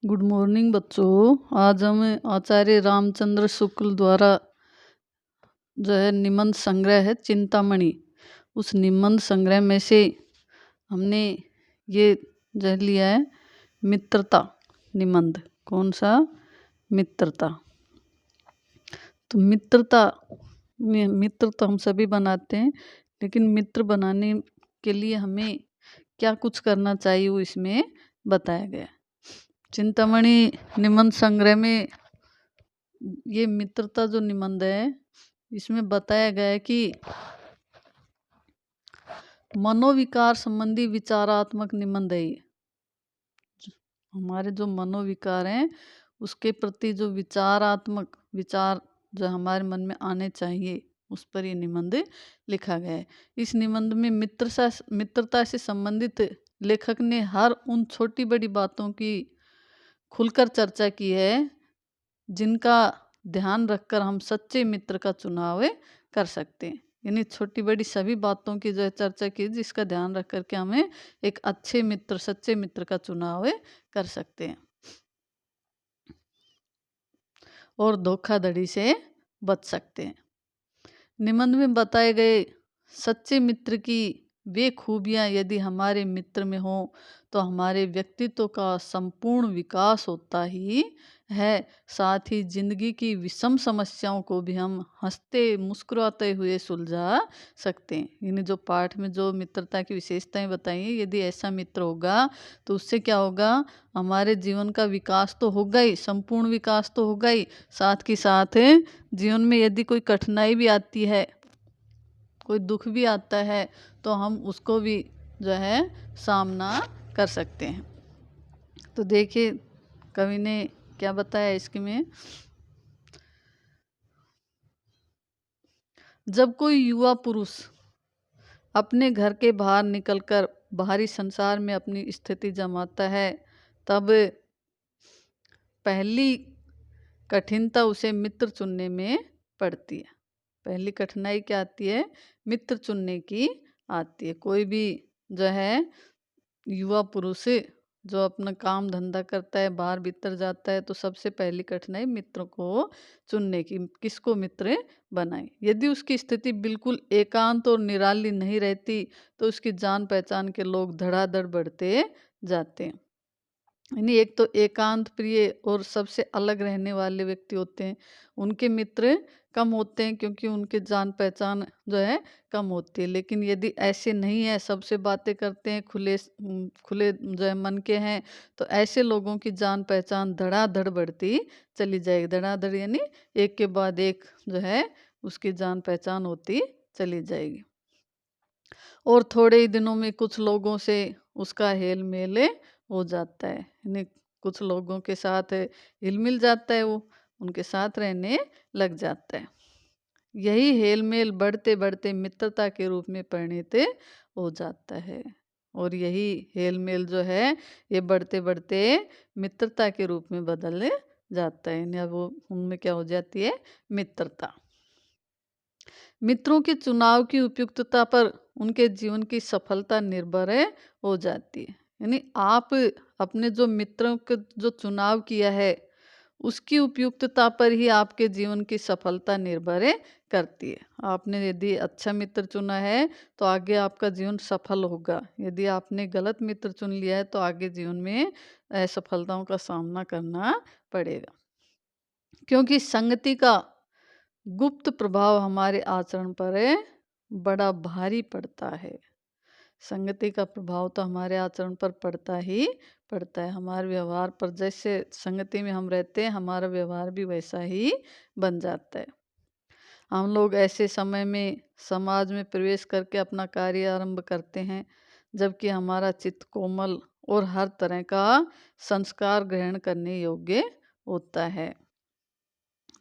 Good morning बच्चों। आज हम आचार्य रामचंद्र शुक्ल द्वारा जो है निबंध संग्रह है चिंतामणि, उस निबंध संग्रह में से हमने ये जो लिया है मित्रता निबंध। कौन सा? मित्रता। तो मित्रता हम सभी बनाते हैं, लेकिन मित्र बनाने के लिए हमें क्या कुछ करना चाहिए वो इसमें बताया गया है। चिंतामणि निबंध संग्रह में ये मित्रता जो निबंध है इसमें बताया गया है कि मनोविकार संबंधी विचारात्मक निबंध है। ये हमारे जो मनोविकार हैं उसके प्रति जो विचारात्मक विचार जो हमारे मन में आने चाहिए उस पर ये निबंध लिखा गया है। इस निबंध में मित्रता से संबंधित लेखक ने हर उन छोटी बड़ी बातों की खुलकर चर्चा की है जिनका ध्यान रखकर हम सच्चे मित्र का चुनाव कर सकते हैं। यानी छोटी बड़ी सभी बातों की जो है चर्चा की जिसका ध्यान रख करके हमें एक अच्छे मित्र, सच्चे मित्र का चुनाव कर सकते हैं और धोखाधड़ी से बच सकते हैं। निबंध में बताए गए सच्चे मित्र की वे खूबियां यदि हमारे मित्र में हो तो हमारे व्यक्तित्व का संपूर्ण विकास होता ही है। साथ ही जिंदगी की विषम समस्याओं को भी हम हंसते मुस्कुराते हुए सुलझा सकते हैं। यानी जो पाठ में जो मित्रता की विशेषताएं बताई हैं, यदि ऐसा मित्र होगा तो उससे क्या होगा, हमारे जीवन का विकास तो होगा ही, संपूर्ण विकास तो होगा ही, साथ ही साथ जीवन में यदि कोई कठिनाई भी आती है, कोई दुख भी आता है, तो हम उसको भी जो है सामना कर सकते हैं। तो देखिए कवि ने क्या बताया इसके में। जब कोई युवा पुरुष अपने घर के बाहर निकलकर बाहरी संसार में अपनी स्थिति जमाता है, तब पहली कठिनता उसे मित्र चुनने में पड़ती है। पहली कठिनाई क्या आती है? मित्र चुनने की आती है। कोई भी जो है युवा पुरुष जो अपना काम धंधा करता है, बाहर भीतर जाता है, तो सबसे पहली कठिनाई मित्र को चुनने की, किसको मित्र बनाए। यदि उसकी स्थिति बिल्कुल एकांत और निराली नहीं रहती तो उसकी जान पहचान के लोग धड़ाधड़ बढ़ते जाते हैं। यानी एक तो एकांत प्रिय और सबसे अलग रहने वाले व्यक्ति होते हैं, उनके मित्र कम होते हैं क्योंकि उनके जान पहचान जो है कम होती है। लेकिन यदि ऐसे नहीं है, सबसे बातें करते हैं, खुले जो है मन के हैं, तो ऐसे लोगों की जान पहचान धड़ाधड़ बढ़ती चली जाएगी। धड़ाधड़ यानी एक के बाद एक जो है उसकी जान पहचान होती चली जाएगी और थोड़े ही दिनों में कुछ लोगों से उसका हेल मेल हो जाता है। यानी कुछ लोगों के साथ हिल मिल जाता है, वो उनके साथ रहने लग जाता है। यही हेल मेल बढ़ते बढ़ते मित्रता के रूप में परिणित हो जाता है और यही हेल मेल जो है ये बढ़ते बढ़ते मित्रता के रूप में बदल जाता है। यानी अब वो उनमें क्या हो जाती है? मित्रता। मित्रों के चुनाव की उपयुक्तता पर उनके जीवन की सफलता निर्भर हो जाती है। यानी आप अपने जो मित्रों के जो चुनाव किया है उसकी उपयुक्तता पर ही आपके जीवन की सफलता निर्भर करती है। आपने यदि अच्छा मित्र चुना है तो आगे आपका जीवन सफल होगा। यदि आपने गलत मित्र चुन लिया है तो आगे जीवन में असफलताओं का सामना करना पड़ेगा, क्योंकि संगति का गुप्त प्रभाव हमारे आचरण पर बड़ा भारी पड़ता है। संगति का प्रभाव तो हमारे आचरण पर पड़ता ही पड़ता है। हमारे व्यवहार पर, जैसे संगति में हम रहते हैं हमारा व्यवहार भी वैसा ही बन जाता है। हम लोग ऐसे समय में समाज में प्रवेश करके अपना कार्य आरंभ करते हैं जबकि हमारा चित्त कोमल और हर तरह का संस्कार ग्रहण करने योग्य होता है।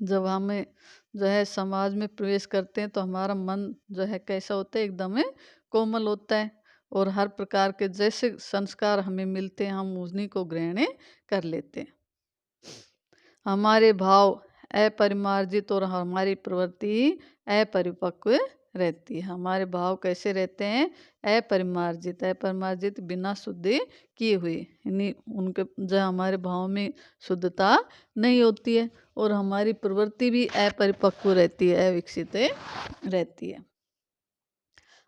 जब हमें जो है समाज में प्रवेश करते हैं तो हमारा मन जो है कैसा होता है? एकदम कोमल होता है और हर प्रकार के जैसे संस्कार हमें मिलते हैं हम उन्हीं को ग्रहण कर लेते हैं। हमारे भाव अपरिमार्जित और हमारी प्रवृत्ति अपरिपक्व रहती है। हमारे भाव कैसे रहते हैं? अपरिमार्जित, अपरिमार्जित बिना शुद्धि किए हुए, यानी उनके जो हमारे भाव में शुद्धता नहीं होती है और हमारी प्रवृत्ति भी अपरिपक्व रहती है, अविकसित रहती है।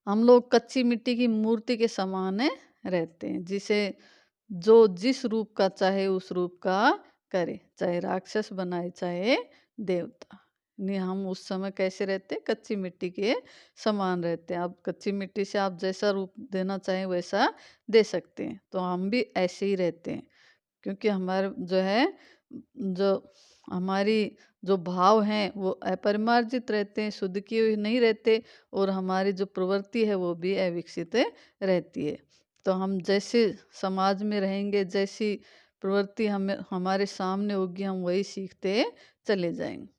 हम लोग कच्ची मिट्टी की मूर्ति के समान रहते हैं, जिसे जो जिस रूप का चाहे उस रूप का करे, चाहे राक्षस बनाए चाहे देवता। नहीं, हम उस समय कैसे रहते हैं? कच्ची मिट्टी के समान रहते हैं। अब कच्ची मिट्टी से आप जैसा रूप देना चाहें वैसा दे सकते हैं, तो हम भी ऐसे ही रहते हैं। क्योंकि हमारे जो है, जो हमारी जो भाव हैं वो अपरिमार्जित रहते हैं, शुद्ध किए हुए नहीं रहते, और हमारी जो प्रवृत्ति है वो भी अविकसित रहती है। तो हम जैसे समाज में रहेंगे, जैसी प्रवृत्ति हमें हमारे सामने होगी, हम वही सीखते चले जाएंगे।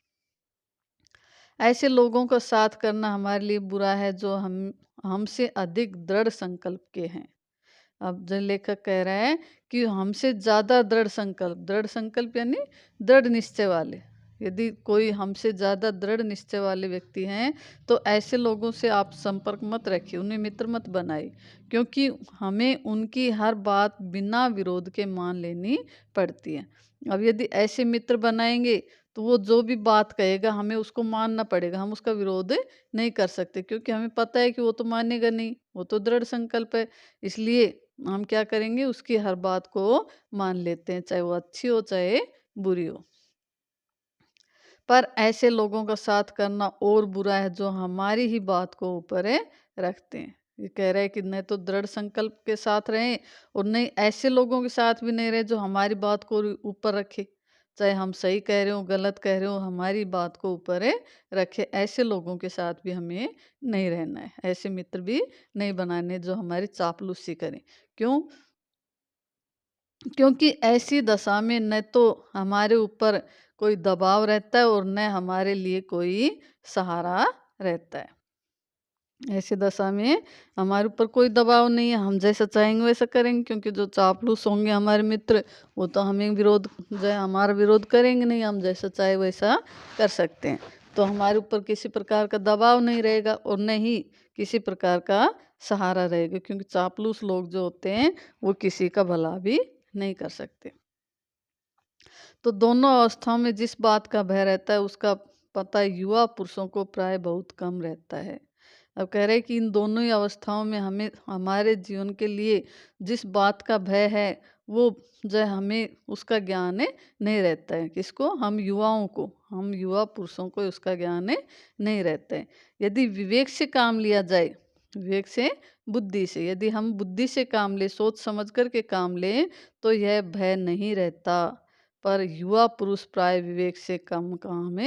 ऐसे लोगों का साथ करना हमारे लिए बुरा है जो हमसे अधिक दृढ़ संकल्प के हैं। अब जो लेखक कह रहे हैं कि हमसे ज़्यादा दृढ़ संकल्प यानी दृढ़ निश्चय वाले, यदि कोई हमसे ज़्यादा दृढ़ निश्चय वाले व्यक्ति हैं तो ऐसे लोगों से आप संपर्क मत रखिए, उन्हें मित्र मत बनाइए, क्योंकि हमें उनकी हर बात बिना विरोध के मान लेनी पड़ती है। अब यदि ऐसे मित्र बनाएंगे तो वो जो भी बात कहेगा हमें उसको मानना पड़ेगा, हम उसका विरोध नहीं कर सकते, क्योंकि हमें पता है कि वो तो मानेगा नहीं, वो तो दृढ़ संकल्प है। इसलिए हम क्या करेंगे, उसकी हर बात को मान लेते हैं, चाहे वो अच्छी हो चाहे बुरी हो। पर ऐसे लोगों का साथ करना और बुरा है जो हमारी ही बात को ऊपर रखते हैं। ये कह रहे हैं कि नहीं तो दृढ़ संकल्प के साथ रहें, और नहीं ऐसे लोगों के साथ भी नहीं रहे जो हमारी बात को ऊपर रखे, चाहे हम सही कह रहे हो गलत कह रहे हो, हमारी बात को ऊपर रखे। ऐसे लोगों के साथ भी हमें नहीं रहना है, ऐसे मित्र भी नहीं बनाने जो हमारी चापलूसी करें। क्यों? क्योंकि ऐसी दशा में न तो हमारे ऊपर कोई दबाव रहता है और न हमारे लिए कोई सहारा रहता है। ऐसी दशा में हमारे ऊपर कोई दबाव नहीं है, हम जैसा चाहेंगे वैसा करेंगे, क्योंकि जो चापलूस होंगे हमारे मित्र वो तो हमें विरोध जो है हमारा विरोध करेंगे नहीं, हम जैसा चाहे वैसा कर सकते हैं। तो हमारे ऊपर किसी प्रकार का दबाव नहीं रहेगा और न ही किसी प्रकार का सहारा रहेगा, क्योंकि चापलूस लोग जो होते हैं वो किसी का भला भी नहीं कर सकते। तो दोनों अवस्थाओं में जिस बात का भय रहता है उसका पता युवा पुरुषों को प्राय बहुत कम रहता है। अब कह रहे हैं कि इन दोनों ही अवस्थाओं में हमें हमारे जीवन के लिए जिस बात का भय है वो जो है हमें उसका ज्ञान नहीं रहता है। किसको? हम युवाओं को, हम युवा पुरुषों को उसका ज्ञान नहीं रहता है। यदि विवेक से काम लिया जाए, विवेक से बुद्धि से, यदि हम बुद्धि से काम ले, सोच समझ कर के काम लें, तो यह भय नहीं रहता। पर युवा पुरुष प्राय विवेक से कम काम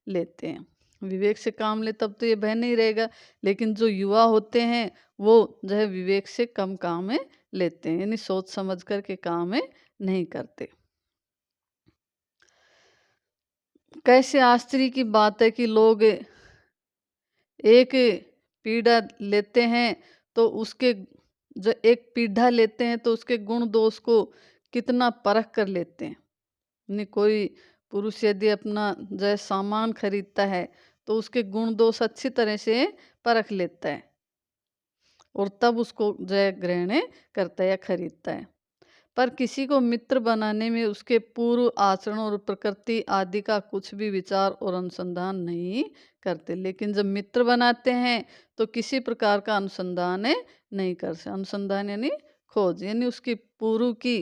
लेते हैं। विवेक से काम ले तब तो ये भय नहीं रहेगा, लेकिन जो युवा होते हैं वो जो है विवेक से कम काम लेते हैं, यानी सोच समझ कर के काम नहीं करते। कैसे आश्चर्य की बात है कि लोग एक पीढ़ा लेते हैं तो उसके जो एक पीढ़ा लेते हैं तो उसके गुण दोष को कितना परख कर लेते हैं। नहीं, कोई पुरुष यदि अपना जो है सामान खरीदता है तो उसके गुण दोष अच्छी तरह से परख लेता है और तब उसको जो है ग्रहण करता है या खरीदता है। पर किसी को मित्र बनाने में उसके पूर्व आचरण और प्रकृति आदि का कुछ भी विचार और अनुसंधान नहीं करते, लेकिन जब मित्र बनाते हैं तो किसी प्रकार का अनुसंधान नहीं करते। अनुसंधान यानी खोज, यानी उसकी पूर्व की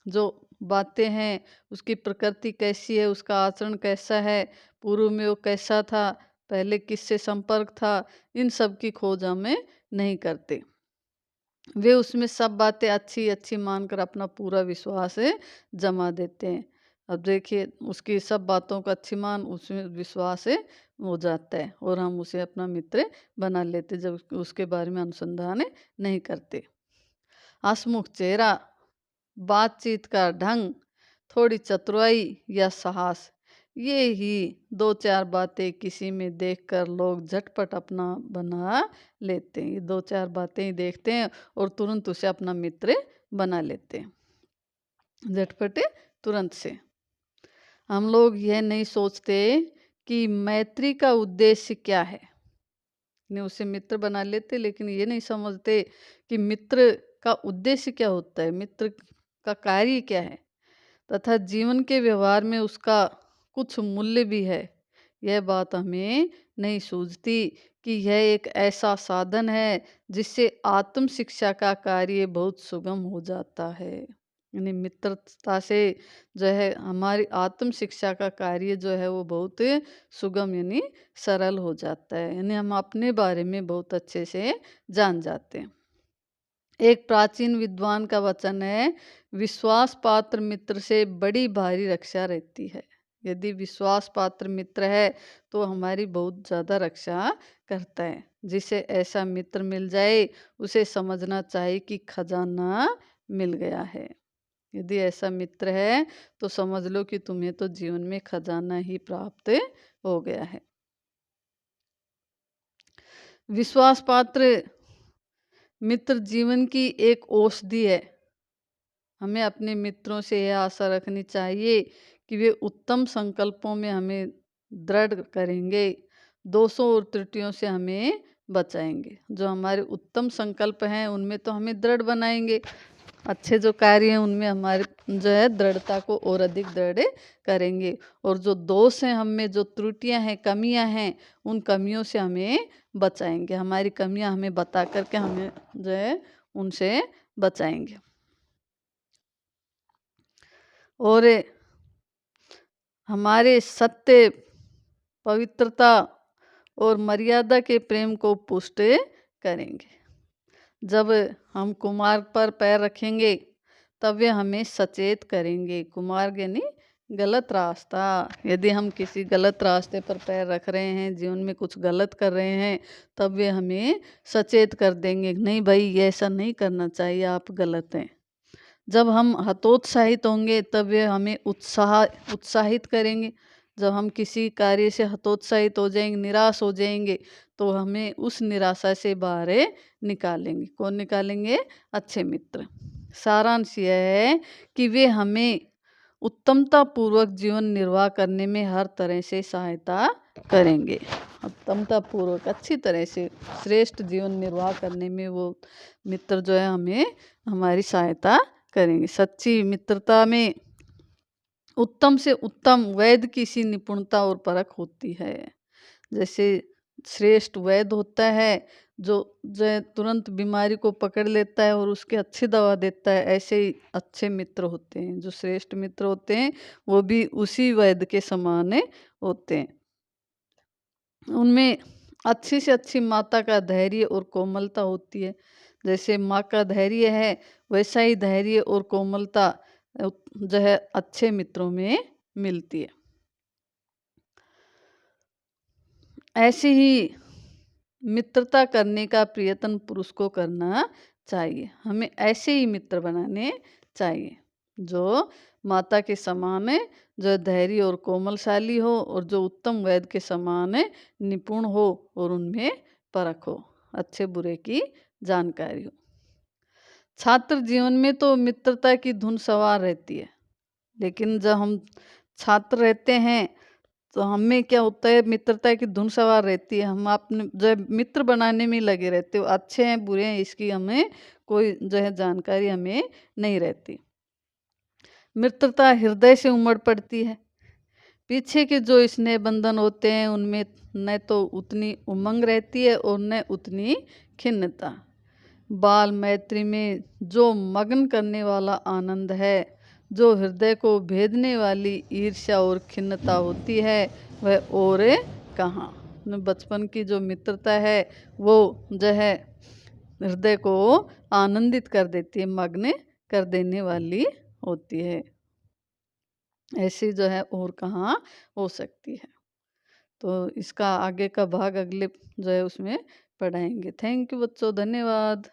जो बातें हैं, उसकी प्रकृति कैसी है, उसका आचरण कैसा है, पूर्व में वो कैसा था, पहले किससे संपर्क था, इन सब की खोज हमें नहीं करते। वे उसमें सब बातें अच्छी अच्छी मानकर अपना पूरा विश्वास जमा देते हैं। अब देखिए उसकी सब बातों का अच्छी मान उसमें विश्वास हो जाता है और हम उसे अपना मित्र बना लेते जब उसके बारे में अनुसंधान नहीं करते। हंसमुख चेहरा, बातचीत का ढंग, थोड़ी चतुराई या साहस, ये ही दो चार बातें किसी में देखकर लोग झटपट अपना बना लेते हैं। ये दो चार बातें ही देखते हैं और तुरंत उसे अपना मित्र बना लेते हैं, झटपट तुरंत से। हम लोग यह नहीं सोचते कि मैत्री का उद्देश्य क्या है। ने उसे मित्र बना लेते, लेकिन ये नहीं समझते कि मित्र का उद्देश्य क्या होता है, मित्र का कार्य क्या है, तथा जीवन के व्यवहार में उसका कुछ मूल्य भी है। यह बात हमें नहीं सूझती कि यह एक ऐसा साधन है जिससे आत्म शिक्षा का कार्य बहुत सुगम हो जाता है। यानी मित्रता से जो है हमारी आत्म शिक्षा का कार्य जो है वो बहुत सुगम यानी सरल हो जाता है, यानी हम अपने बारे में बहुत अच्छे से जान जाते हैं। एक प्राचीन विद्वान का वचन है, विश्वास पात्र मित्र से बड़ी भारी रक्षा रहती है। यदि विश्वास पात्र मित्र है तो हमारी बहुत ज़्यादा रक्षा करता है। जिसे ऐसा मित्र मिल जाए उसे समझना चाहिए कि खजाना मिल गया है। यदि ऐसा मित्र है तो समझ लो कि तुम्हें तो जीवन में खजाना ही प्राप्त हो गया है। विश्वास पात्र मित्र जीवन की एक औषधि है। हमें अपने मित्रों से यह आशा रखनी चाहिए कि वे उत्तम संकल्पों में हमें दृढ़ करेंगे, दोषों और त्रुटियों से हमें बचाएंगे। जो हमारे उत्तम संकल्प हैं उनमें तो हमें दृढ़ बनाएंगे, अच्छे जो कार्य हैं उनमें हमारे जो है दृढ़ता को और अधिक दृढ़ करेंगे, और जो दोष हैं, हम में जो त्रुटियां हैं, कमियां हैं, उन कमियों से हमें बचाएंगे। हमारी कमियां हमें बता करके हमें जो है उनसे बचाएंगे। और हमारे सत्य, पवित्रता और मर्यादा के प्रेम को पुष्ट करेंगे। जब हम कुमार्ग पर पैर रखेंगे तब वे हमें सचेत करेंगे। कुमार्ग यानी गलत रास्ता। यदि हम किसी गलत रास्ते पर पैर रख रहे हैं, जीवन में कुछ गलत कर रहे हैं, तब वे हमें सचेत कर देंगे, नहीं भाई ये ऐसा नहीं करना चाहिए, आप गलत हैं। जब हम हतोत्साहित होंगे तब वे हमें उत्साहित करेंगे। जब हम किसी कार्य से हतोत्साहित हो जाएंगे, निराश हो जाएंगे, तो हमें उस निराशा से बाहर निकालेंगे। कौन निकालेंगे? अच्छे मित्र। सारांश यह है कि वे हमें उत्तमता पूर्वक जीवन निर्वाह करने में हर तरह से सहायता करेंगे। उत्तमता पूर्वक अच्छी तरह से श्रेष्ठ जीवन निर्वाह करने में वो मित्र जो है हमें हमारी सहायता करेंगे। सच्ची मित्रता में उत्तम से उत्तम वैद्य की सी निपुणता और परख होती है। जैसे श्रेष्ठ वैद्य होता है जो है तुरंत बीमारी को पकड़ लेता है और उसकी अच्छी दवा देता है, ऐसे ही अच्छे मित्र होते हैं। जो श्रेष्ठ मित्र होते हैं वो भी उसी वैद्य के समान होते हैं। उनमें अच्छी से अच्छी माता का धैर्य और कोमलता होती है। जैसे माँ का धैर्य है वैसा ही धैर्य और कोमलता जो है अच्छे मित्रों में मिलती है। ऐसे ही मित्रता करने का प्रयत्न पुरुष को करना चाहिए। हमें ऐसे ही मित्र बनाने चाहिए जो माता के समान है, जो धैर्य और कोमलशाली हो, और जो उत्तम वैद्य के समान है, निपुण हो और उनमें परख हो, अच्छे बुरे की जानकारी हो। छात्र जीवन में तो मित्रता की धुन सवार रहती है, लेकिन जब हम छात्र रहते हैं तो हमें क्या होता है, मित्रता की धुन सवार रहती है। हम अपने जो है मित्र बनाने में लगे रहते हो, अच्छे हैं बुरे हैं इसकी हमें कोई जो है जानकारी हमें नहीं रहती। मित्रता हृदय से उमड़ पड़ती है। पीछे के जो स्नेह बंधन होते हैं उनमें न तो उतनी उमंग रहती है और न उतनी खिन्नता। बाल मैत्री में जो मग्न करने वाला आनंद है, जो हृदय को भेदने वाली ईर्ष्या और खिन्नता होती है, वह और कहाँ। बचपन की जो मित्रता है वो जो है हृदय को आनंदित कर देती है, मग्न कर देने वाली होती है। ऐसी जो है और कहाँ हो सकती है। तो इसका आगे का भाग अगले जो है उसमें पढ़ाएंगे। थैंक यू बच्चों, धन्यवाद।